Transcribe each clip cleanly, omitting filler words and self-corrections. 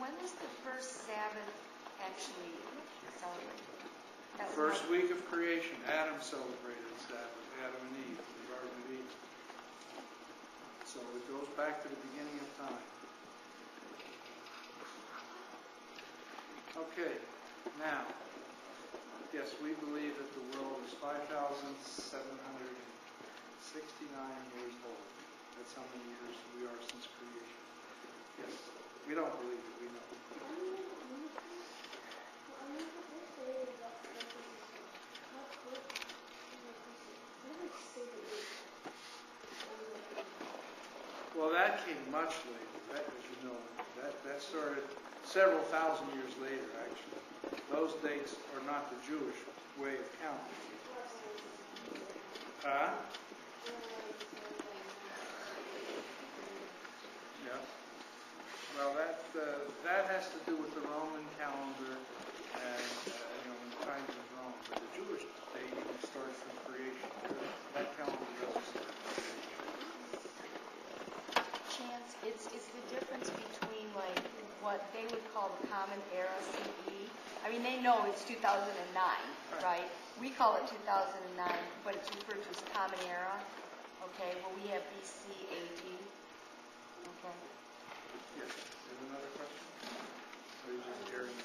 when was the first Sabbath actually celebrated? First week of creation, Adam celebrated Sabbath, Adam and Eve, in the Garden of Eden. So it goes back to the beginning of time. Okay, now, yes, we believe that the world is 5,769 years old. That's how many years we are since creation. Yes, we don't believe it, we know. Well, that came much later. That, as you know, that started several thousand years later, actually. Those dates are not the Jewish way of counting. Yeah. Well, that has to do with the Roman calendar and in times of Rome. But the Jewish date starts from creation. That calendar doesn't start from creation. Chance, it's the difference between like what they would call the Common Era CE. I mean, they know it's 2009, right? We call it 2009, but it's referred to as Common Era. Okay, well we have BC AD. Okay. Yes. Is there another question? Or are you just hearing me?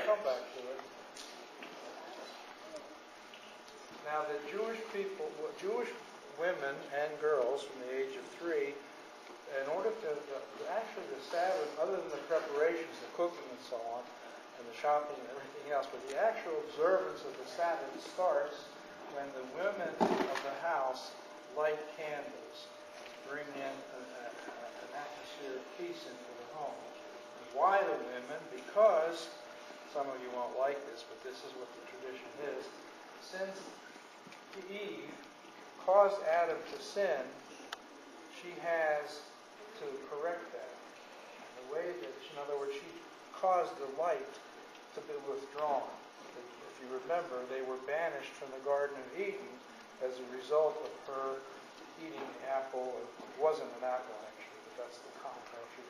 Come back to it. Now, the Jewish people, Jewish women and girls from the age of 3, in order to, actually the Sabbath, other than the preparations, the cooking and so on, and the shopping and everything else, but the actual observance of the Sabbath starts when the women of the house light candles, bring in an atmosphere of peace into the home. And why the women? Because, some of you won't like this, but this is what the tradition is, since Eve caused Adam to sin, she has to correct that. The way that, in other words, she caused the light to be withdrawn. If you remember, they were banished from the Garden of Eden as a result of her eating the apple. It wasn't an apple, actually, but that's the context.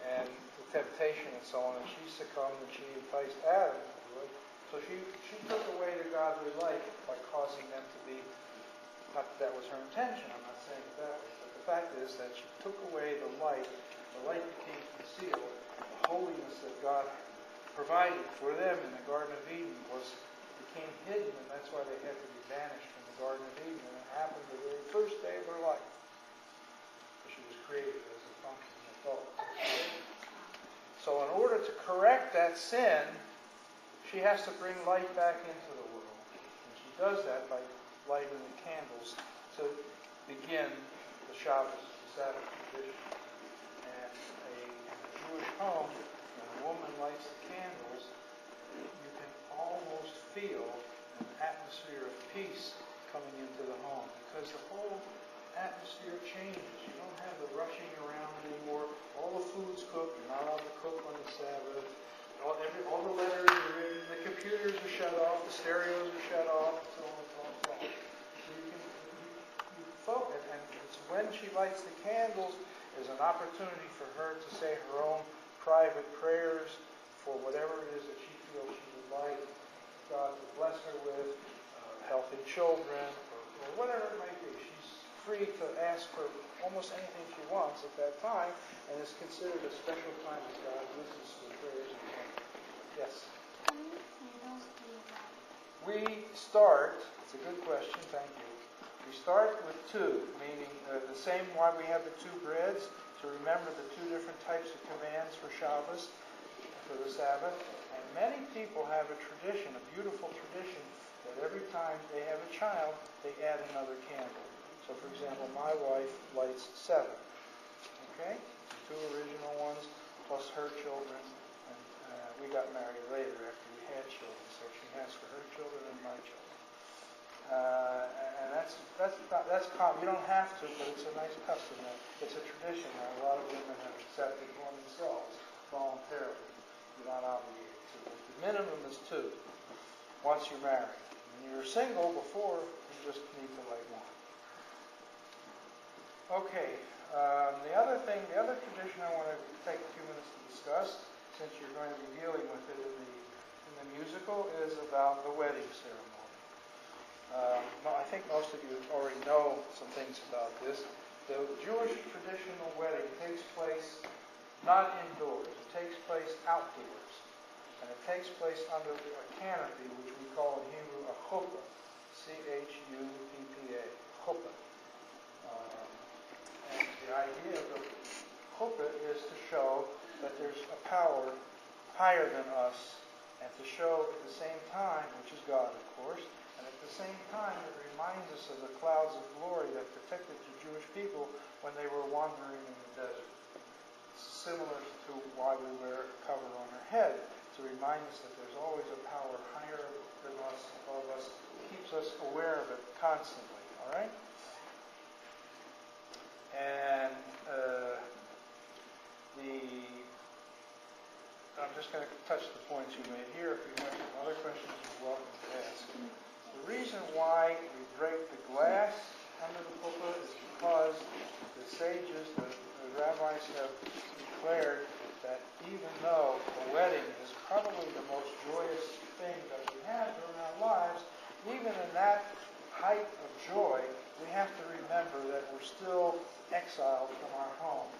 And the temptation and so on, and she succumbed and she enticed Adam to it. So she took away the godly light by causing them to be, not that was her intention, I'm not saying it that way, but the fact is that she took away the light became concealed. The holiness that God provided for them in the Garden of Eden became hidden, and that's why they had to be banished from the Garden of Eden. And it happened the very first day of her life. She was created as a function of thought. So in order to correct that sin, she has to bring light back into the world. And she does that by lighting the candles to begin the Shabbos, the Sabbath tradition. And in a Jewish home, when a woman lights the candles, you can almost feel an atmosphere of peace coming into the home, because the whole atmosphere changes. You don't have the rushing around anymore. All the food's cooked. You're not allowed to cook on the Sabbath. All the letters are written. The computers are shut off. The stereos are shut off. And so on and so on and so on. So you focus. And it's when she lights the candles is an opportunity for her to say her own private prayers for whatever it is that she feels she would like God to bless her with, healthy children, or whatever it might be. She's free to ask for almost anything she wants at that time, and is considered a special time as God listens to prayers. Yes? We start, it's a good question, thank you. We start with 2, meaning the same why we have the 2 breads, to remember the 2 different types of commands for Shabbos, for the Sabbath. And many people have a tradition, a beautiful tradition, that every time they have a child, they add another candle. So, for example, my wife lights 7. Okay? 2 original ones, plus her children. And we got married later after we had children, so she has for her children and my children. And that's common. You don't have to, but it's a nice custom. It's a tradition that a lot of women have accepted for themselves voluntarily. you're not obligated to. But the minimum is 2 once you're married. When you're single before, you just need to light one. Okay, the other tradition I want to take a few minutes to discuss, since you're going to be dealing with it in the musical, is about the wedding ceremony. I think most of you already know some things about this. The Jewish traditional wedding takes place not indoors. It takes place outdoors. And it takes place under a canopy, which we call in Hebrew a chuppah. C-H-U-P-P-A. Chuppah. And the idea of the chuppah is to show that there's a power higher than us, and to show at the same time, which is God, of course, and at the same time it reminds us of the clouds of glory that protected the Jewish people when they were wandering in the desert. It's similar to why we wear a cover on our head, to remind us that there's always a power higher than us, above us, keeps us aware of it constantly, all right? And I'm just going to touch the points you made here. If you have some other questions, you're welcome to ask. The reason why we break the glass under the chuppah is because the sages, the rabbis have declared that even though the wedding is probably the most joyous thing that we have during our lives, even in that height of joy, we have to remember that we're still exiled from our home.